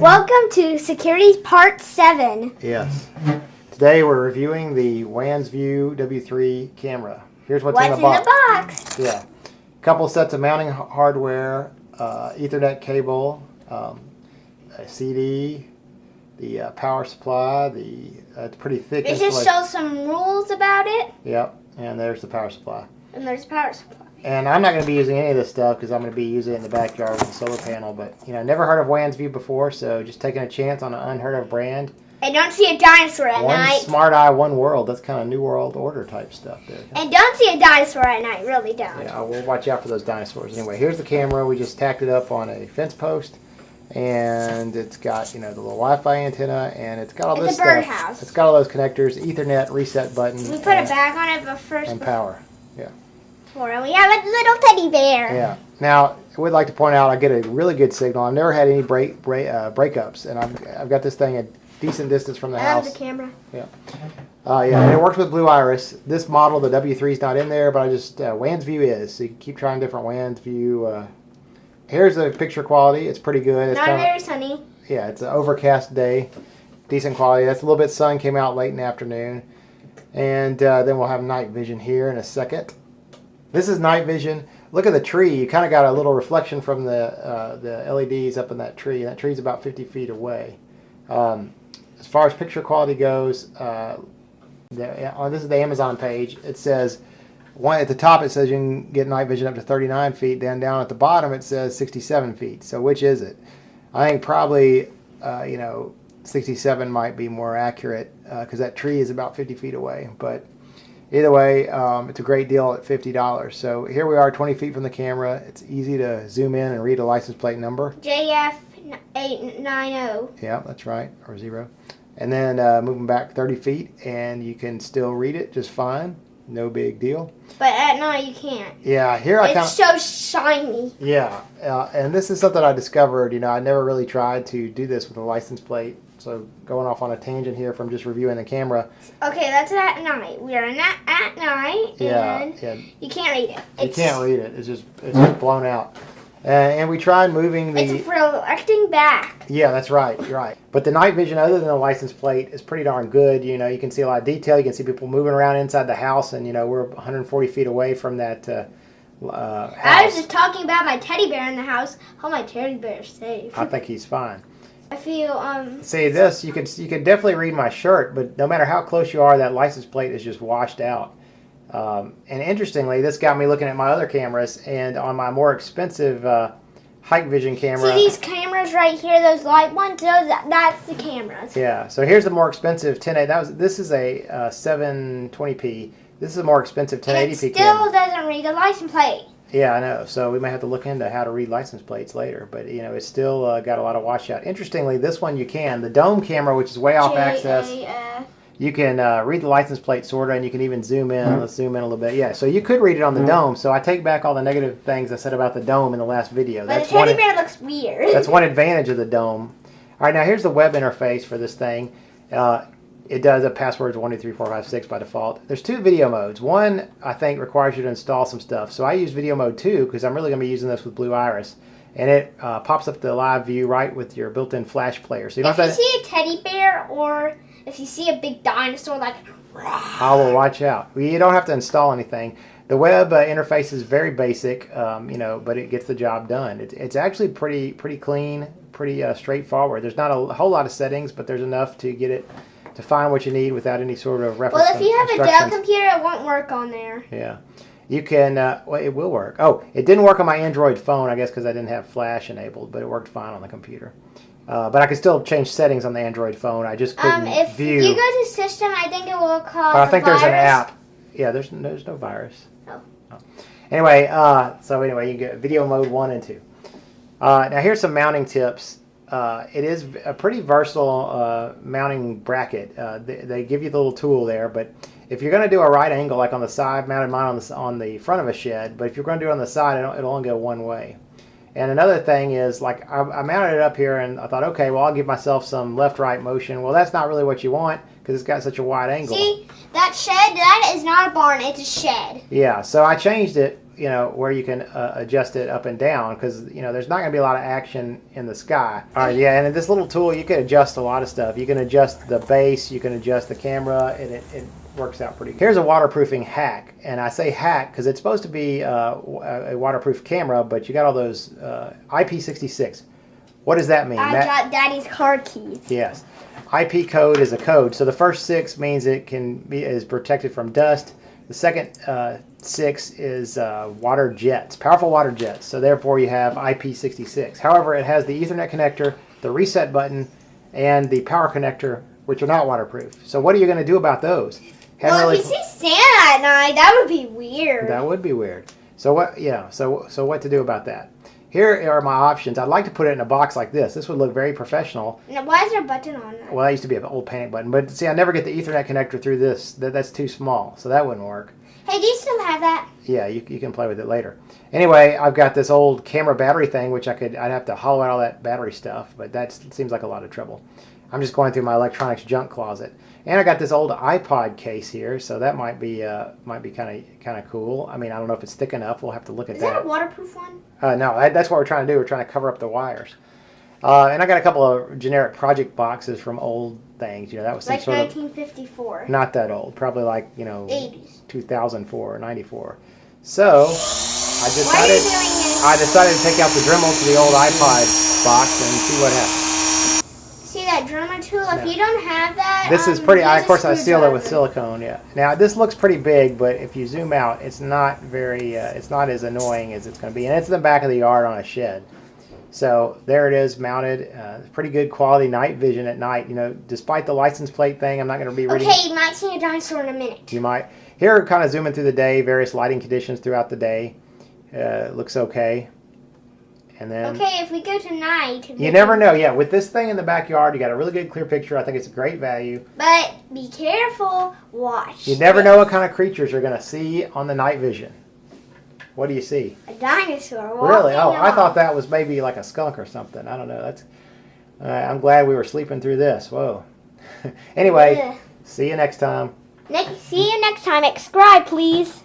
Welcome to Securities Part 7. Yes. Today we're reviewing the Wansview W3 camera. Here's what's in the box. Yeah. A couple sets of mounting hardware, Ethernet cable, a CD, the power supply, it's pretty thick. It just shows some rules about it. Yep. And there's the power supply. And there's power supply. And I'm not going to be using any of this stuff because I'm going to be using it in the backyard with the solar panel. But, never heard of Wansview before, so just taking a chance on an unheard of brand. And don't see a dinosaur at night. One smart eye, one world. That's kind of New World Order type stuff there. And don't see a dinosaur at night. Really don't. Yeah, we'll watch out for those dinosaurs. Anyway, here's the camera. We just tacked it up on a fence post. And it's got, the little Wi-Fi antenna. And it's got all this stuff. It's a birdhouse. It's got all those connectors, Ethernet, reset button. We put a bag on it, but first... And power. Yeah. And we have a little teddy bear. Yeah. Now, I would like to point out I get a really good signal. I've never had any breakups. And I've got this thing at decent distance from the house. I have the camera. Yeah. And it works with Blue Iris. This model, the W3 is not in there, but I just, Wansview is. So you can keep trying different Wansview. Here's the picture quality. It's pretty good. It's not very sunny. Yeah, it's an overcast day. Decent quality. That's a little bit sun. Came out late in the afternoon. And then we'll have night vision here in a second. This is night vision. Look at the tree. You kind of got a little reflection from the LEDs up in that tree. And that tree's about 50 feet away. As far as picture quality goes, this is the Amazon page. It says, at the top it says you can get night vision up to 39 feet. Then down at the bottom it says 67 feet. So which is it? I think probably, 67 might be more accurate because that tree is about 50 feet away. But either way, it's a great deal at $50. So here we are 20 feet from the camera. It's easy to zoom in and read a license plate number. JF890. Yeah, that's right, or 0. And then moving back 30 feet, and you can still read it just fine. No big deal. But at night you can't. Yeah, here it's so shiny. Yeah, and this is something I discovered. I never really tried to do this with a license plate. So going off on a tangent here from just reviewing the camera. Okay, that's at night. We are at night, and you can't read it. You can't read it. It's just blown out. And we tried moving the... It's reflecting back. Yeah, that's right. You're right. But the night vision, other than the license plate, is pretty darn good. You can see a lot of detail. You can see people moving around inside the house. And, we're 140 feet away from that house. I was just talking about my teddy bear in the house. How my teddy bear is safe. I think he's fine. I feel, See, this, you can definitely read my shirt. But no matter how close you are, that license plate is just washed out. And interestingly, this got me looking at my other cameras, and on my more expensive hike vision camera. See these cameras right here, those light ones? That's the cameras. Yeah. So here's the more expensive 1080. This is a 720p. This is a more expensive 1080p camera. It still doesn't read the license plate. Yeah, I know. So we may have to look into how to read license plates later. But it's still got a lot of washout. Interestingly, this one you can. The dome camera, which is way off axis. You can read the license plate sort of, and you can even zoom in. Let's zoom in a little bit. Yeah, so you could read it on the dome. So I take back all the negative things I said about the dome in the last video. But the teddy bear looks weird. That's one advantage of the dome. All right, now here's the web interface for this thing. It does have passwords 1, 2, 3, 4, 5, 6 by default. There's 2 video modes. One, I think, requires you to install some stuff. So I use video mode 2 because I'm really going to be using this with Blue Iris. And it pops up the live view right with your built-in flash player. So you don't if you see a teddy bear or... if you see a big dinosaur, I will watch out. You don't have to install anything. The web interface is very basic, but it gets the job done. It's actually pretty clean, pretty straightforward. There's not a whole lot of settings, but there's enough to get it to find what you need without any sort of reference. Well, if you have a Dell computer, it won't work on there. Yeah. You can, well, it will work. Oh, it didn't work on my Android phone, I guess, because I didn't have Flash enabled, but it worked fine on the computer. But I could still change settings on the Android phone. I just couldn't view. If you go to System, I think it will call. But I think there's an app. Yeah, there's no virus. Oh. Anyway, you get video mode 1 and 2. Now here's some mounting tips. It is a pretty versatile mounting bracket. They give you the little tool there, but if you're going to do a right angle, like on the side, mounted mine on the front of a shed, but if you're going to do it on the side, it'll only go one way. And another thing is, like, I mounted it up here, and I thought, okay, well, I'll give myself some left-right motion. Well, that's not really what you want, because it's got such a wide angle. See, that shed, that is not a barn, it's a shed. Yeah, so I changed it where you can adjust it up and down, because there's not going to be a lot of action in the sky. All right, yeah, and in this little tool you can adjust a lot of stuff. You can adjust the base, you can adjust the camera, and it works out pretty good. Here's a waterproofing hack, and I say hack because it's supposed to be a waterproof camera, but you got all those IP66. What does that mean? I got Daddy's car keys. Yes. IP code is a code. So the first 6 means it is protected from dust. The second 6 is water jets, powerful water jets. So therefore you have IP66. However, it has the Ethernet connector, the reset button, and the power connector, which are not waterproof. So what are you going to do about those? Well, if you see Santa at night, that would be weird. That would be weird. So what? Yeah. So what to do about that? Here are my options. I'd like to put it in a box like this. This would look very professional. Now, why is there a button on it? Well, that used to be an old panic button. But see, I never get the Ethernet connector through this. That's too small. So that wouldn't work. Hey, do you still have that? Yeah, you can play with it later. Anyway, I've got this old camera battery thing, which I'd have to hollow out all that battery stuff. But that seems like a lot of trouble. I'm just going through my electronics junk closet. And I got this old iPod case here, so that might be kind of cool. I mean, I don't know if it's thick enough. We'll have to look at that. Is that a waterproof one? No, that's what we're trying to do. We're trying to cover up the wires. And I got a couple of generic project boxes from old things. That was some like sort 1954. of not that old. Probably like 80s. 2004 or 94. So Why are you doing this? I decided to take out the Dremel to the old iPod box and see what happens. See that Dremel tool? If you don't have that, This is pretty. use Of course, a I sealed it with screwdriver. silicone. Yeah. Now this looks pretty big, but if you zoom out, it's not very. It's not as annoying as it's going to be, and it's in the back of the yard on a shed. So there it is, mounted. Pretty good quality night vision at night. Despite the license plate thing, I'm not going to be reading. Okay, you might see a dinosaur in a minute. You might. Here, kind of zooming through the day, various lighting conditions throughout the day. Looks okay. And then. Okay, if we go to night. You never know. Yeah, with this thing in the backyard, you got a really good clear picture. I think it's a great value. But be careful. Watch. You never know what kind of creatures you're going to see on the night vision. What do you see? A dinosaur. Really? Oh, I thought off. that was maybe like a skunk or something. I don't know. That's. I'm glad we were sleeping through this. Whoa. Anyway, Yeah. see you next time. See you next time. Subscribe, please.